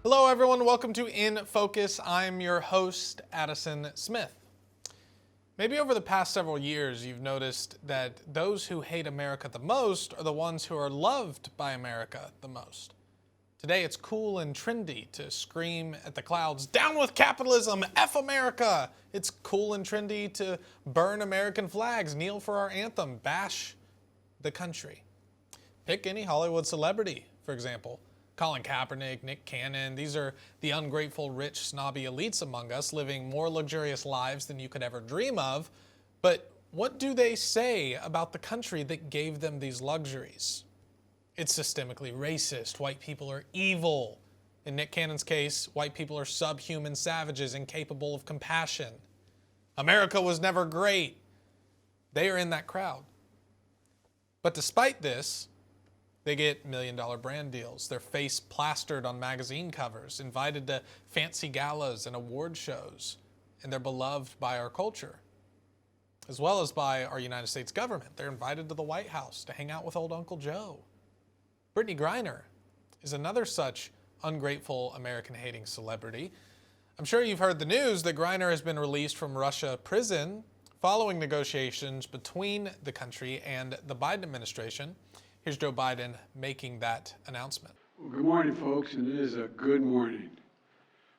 Hello everyone, welcome to In Focus. I'm your host, Addison Smith. Maybe over the past several years you've noticed that those who hate America the most are the ones who are loved by America the most. Today it's cool and trendy to scream at the clouds, "Down with capitalism, F America!" It's cool and trendy to burn American flags, kneel for our anthem, bash the country. Pick any Hollywood celebrity, for example. Colin Kaepernick, Nick Cannon, these are the ungrateful, rich, snobby elites among us living more luxurious lives than you could ever dream of. But what do they say about the country that gave them these luxuries? It's systemically racist. White people are evil. In Nick Cannon's case, white people are subhuman savages incapable of compassion. America was never great. They are in that crowd. But despite this, they get million-dollar brand deals. Their face plastered on magazine covers, invited to fancy galas and award shows, and they're beloved by our culture, as well as by our United States government. They're invited to the White House to hang out with old Uncle Joe. Brittany Griner is another such ungrateful American-hating celebrity. I'm sure you've heard the news that Griner has been released from Russia prison following negotiations between the country and the Biden administration. Here's Joe Biden making that announcement. Well, good morning, folks, and it is a good morning.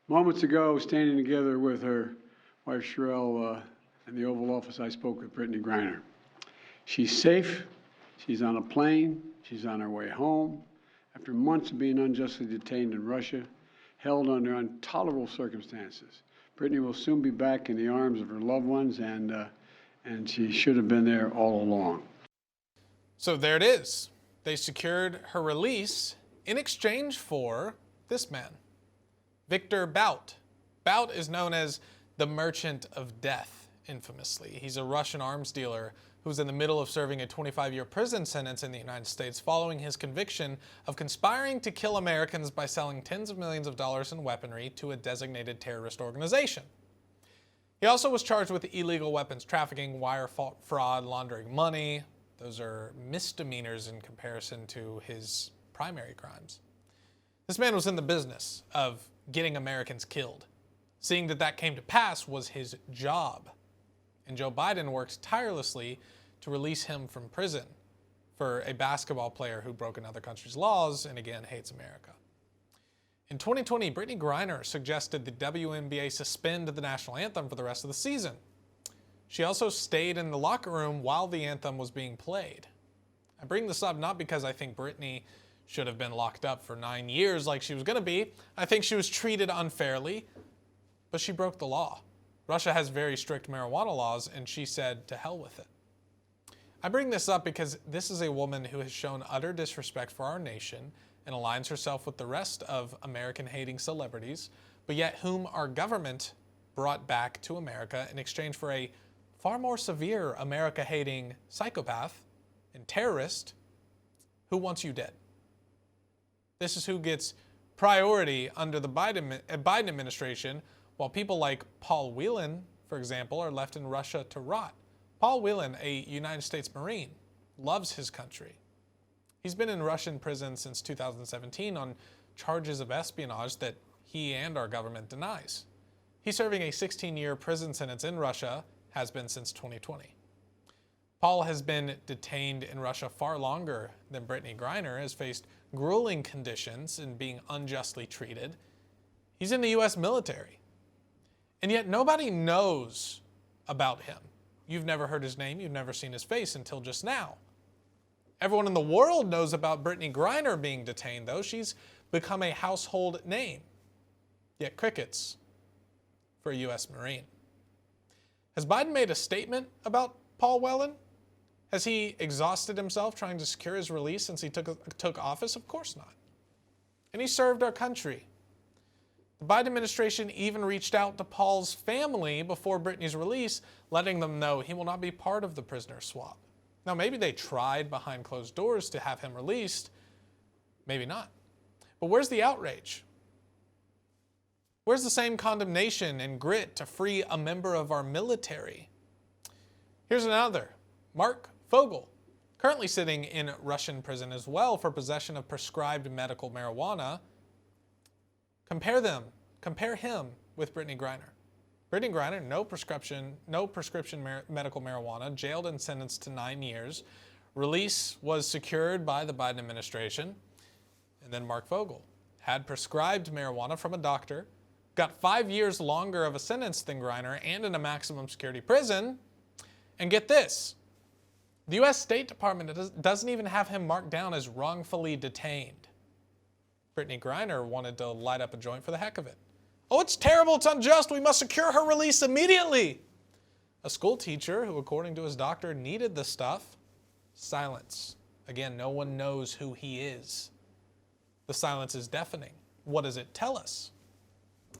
Moments ago, standing together with her wife Sherelle in the Oval Office, I spoke with Brittany Griner. She's safe. She's on a plane. She's on her way home. After months of being unjustly detained in Russia, held under intolerable circumstances, Brittany will soon be back in the arms of her loved ones, and she should have been there all along. So there it is. They secured her release in exchange for this man, Victor Bout. Bout is known as the Merchant of Death, infamously. He's a Russian arms dealer who's in the middle of serving a 25-year prison sentence in the United States following his conviction of conspiring to kill Americans by selling tens of millions of dollars in weaponry to a designated terrorist organization. He also was charged with illegal weapons trafficking, wire fraud, laundering money. Those are misdemeanors in comparison to his primary crimes. This man was in the business of getting Americans killed. Seeing that that came to pass was his job. And Joe Biden worked tirelessly to release him from prison for a basketball player who broke another country's laws and again hates America. In 2020, Brittany Griner suggested the WNBA suspend the national anthem for the rest of the season. She also stayed in the locker room while the anthem was being played. I bring this up not because I think Brittany should have been locked up for 9 years like she was going to be. I think she was treated unfairly, but she broke the law. Russia has very strict marijuana laws, and she said to hell with it. I bring this up because this is a woman who has shown utter disrespect for our nation and aligns herself with the rest of American-hating celebrities, but yet whom our government brought back to America in exchange for a far more severe America-hating psychopath and terrorist who wants you dead. This is who gets priority under the Biden administration, while people like Paul Whelan, for example, are left in Russia to rot. Paul Whelan, a United States Marine, loves his country. He's been in Russian prison since 2017 on charges of espionage that he and our government denies. He's serving a 16-year prison sentence in Russia, has been since 2020. Paul has been detained in Russia far longer than Brittany Griner, has faced grueling conditions and being unjustly treated. He's in the U.S. military. And yet nobody knows about him. You've never heard his name, you've never seen his face until just now. Everyone in the world knows about Brittany Griner being detained, though. She's become a household name. Yet crickets for a U.S. Marine. Has Biden made a statement about Paul Whelan? Has he exhausted himself trying to secure his release since he took office? Of course not. And he served our country. The Biden administration even reached out to Paul's family before Brittany's release, letting them know he will not be part of the prisoner swap. Now, maybe they tried behind closed doors to have him released. Maybe not. But where's the outrage? Where's the same condemnation and grit to free a member of our military? Here's another. Mark Fogel, currently sitting in Russian prison as well for possession of prescribed medical marijuana, Compare him with Brittany Griner. Brittany Griner, no prescription medical marijuana, jailed and sentenced to 9 years. Release was secured by the Biden administration. And then Mark Vogel had prescribed marijuana from a doctor, got 5 years longer of a sentence than Griner and in a maximum security prison. And get this, the U.S. State Department doesn't even have him marked down as wrongfully detained. Brittany Griner wanted to light up a joint for the heck of it. Oh, it's terrible, it's unjust, we must secure her release immediately. A school teacher who, according to his doctor, needed the stuff, silence. Again, no one knows who he is. The silence is deafening. What does it tell us?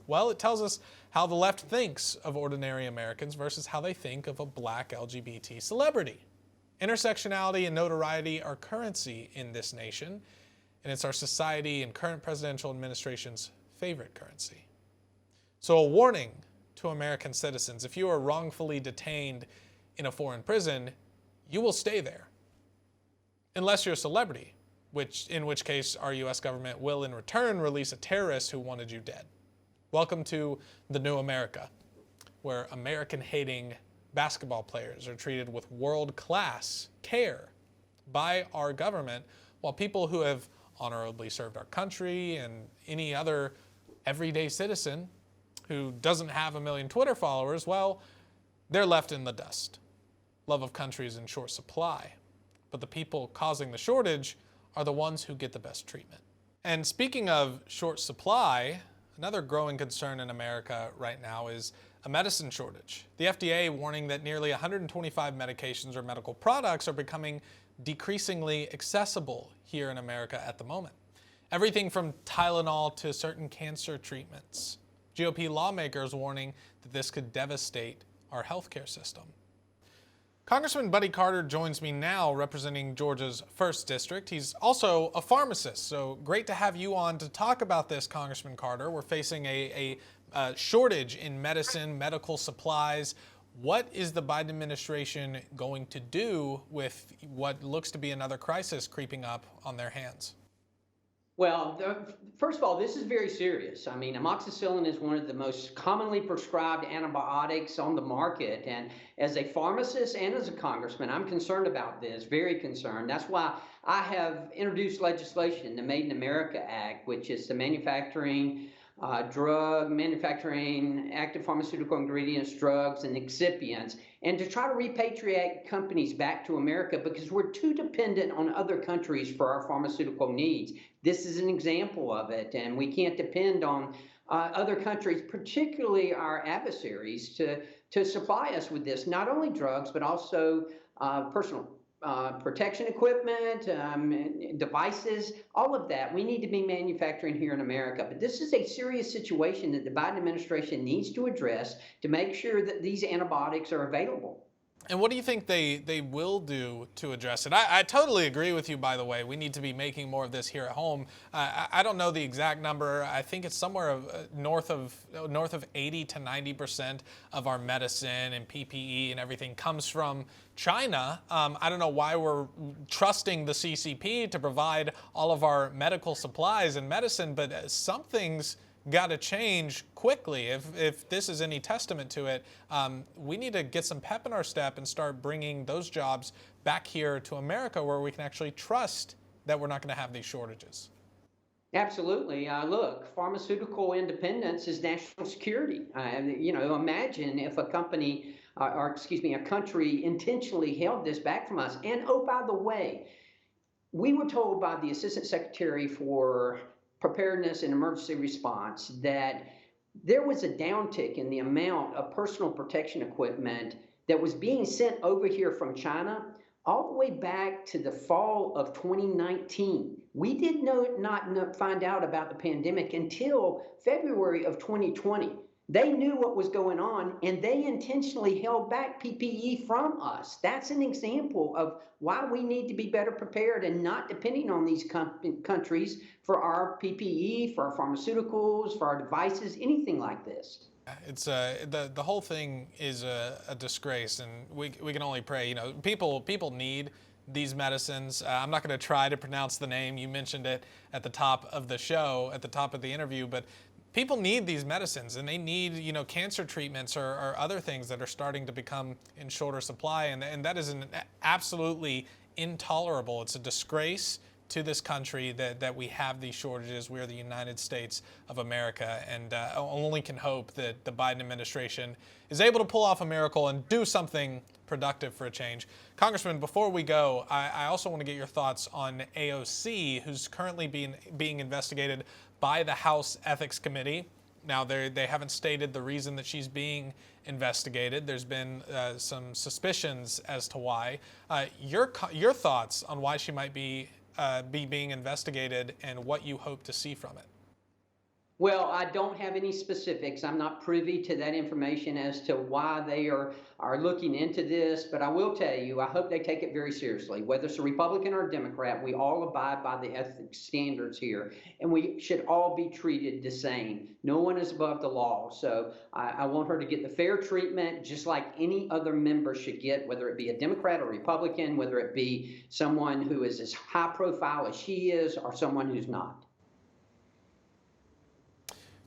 Well, it tells us how the left thinks of ordinary Americans versus how they think of a black LGBT celebrity. Intersectionality and notoriety are currency in this nation, and it's our society and current presidential administration's favorite currency. So a warning to American citizens: if you are wrongfully detained in a foreign prison, you will stay there. Unless you're a celebrity, in which case our U.S. government will in return release a terrorist who wanted you dead. Welcome to the new America, where American-hating basketball players are treated with world-class care by our government, while people who have honorably served our country and any other everyday citizen who doesn't have a million Twitter followers, well, they're left in the dust. Love of country is in short supply, but the people causing the shortage are the ones who get the best treatment. And speaking of short supply, another growing concern in America right now is a medicine shortage. The FDA warning that nearly 125 medications or medical products are becoming decreasingly accessible here in America at the moment. Everything from Tylenol to certain cancer treatments. GOP lawmakers warning that this could devastate our healthcare system. Congressman Buddy Carter joins me now, representing Georgia's 1st District. He's also a pharmacist, so great to have you on to talk about this, Congressman Carter. We're facing a shortage in medicine, medical supplies. What is the Biden administration going to do with what looks to be another crisis creeping up on their hands? Well, first of all, this is very serious. I mean, amoxicillin is one of the most commonly prescribed antibiotics on the market. And as a pharmacist and as a congressman, I'm concerned about this, very concerned. That's why I have introduced legislation, the Made in America Act, which is the drug manufacturing, active pharmaceutical ingredients, drugs, and excipients, and to try to repatriate companies back to America because we're too dependent on other countries for our pharmaceutical needs. This is an example of it, and we can't depend on other countries, particularly our adversaries, to supply us with this, not only drugs, but also personal protection equipment, devices, all of that. We need to be manufacturing here in America. But this is a serious situation that the Biden administration needs to address to make sure that these antibiotics are available. And what do you think they will do to address it? I totally agree with you, by the way. We need to be making more of this here at home. I don't know the exact number. I think it's somewhere north of 80 to 90% of our medicine and PPE and everything comes from China. I don't know why we're trusting the CCP to provide all of our medical supplies and medicine, but something's got to change quickly. If this is any testament to it, we need to get some pep in our step and start bringing those jobs back here to America where we can actually trust that we're not going to have these shortages. Absolutely. Look, pharmaceutical independence is national security. Imagine if a country intentionally held this back from us. And oh, by the way, we were told by the Assistant Secretary for Preparedness and Emergency Response that there was a downtick in the amount of personal protection equipment that was being sent over here from China all the way back to the fall of 2019. We did not find out about the pandemic until February of 2020. They knew what was going on, and they intentionally held back PPE from us. That's an example of why we need to be better prepared and not depending on these countries for our PPE, for our pharmaceuticals, for our devices, anything like this. It's the whole thing is a disgrace, and we can only pray. You know, people need these medicines. I'm not going to try to pronounce the name. You mentioned it at the top of the show, at the top of the interview, but people need these medicines, and they need, cancer treatments or other things that are starting to become in shorter supply. And that is absolutely intolerable. It's a disgrace to this country that we have these shortages. We are the United States of America, and only can hope that the Biden administration is able to pull off a miracle and do something productive for a change. Congressman, before we go, I also want to get your thoughts on AOC, who's currently being investigated by the House Ethics Committee. Now, they haven't stated the reason that she's being investigated. There's been some suspicions as to why. Your thoughts on why she might be being investigated and what you hope to see from it? Well, I don't have any specifics. I'm not privy to that information as to why they are looking into this, but I will tell you, I hope they take it very seriously. Whether it's a Republican or a Democrat, we all abide by the ethics standards here, and we should all be treated the same. No one is above the law, so I want her to get the fair treatment just like any other member should get, whether it be a Democrat or Republican, whether it be someone who is as high profile as she is or someone who's not.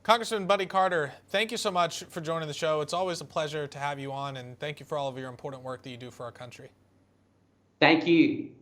Congressman Buddy Carter, thank you so much for joining the show. It's always a pleasure to have you on, and thank you for all of your important work that you do for our country. Thank you.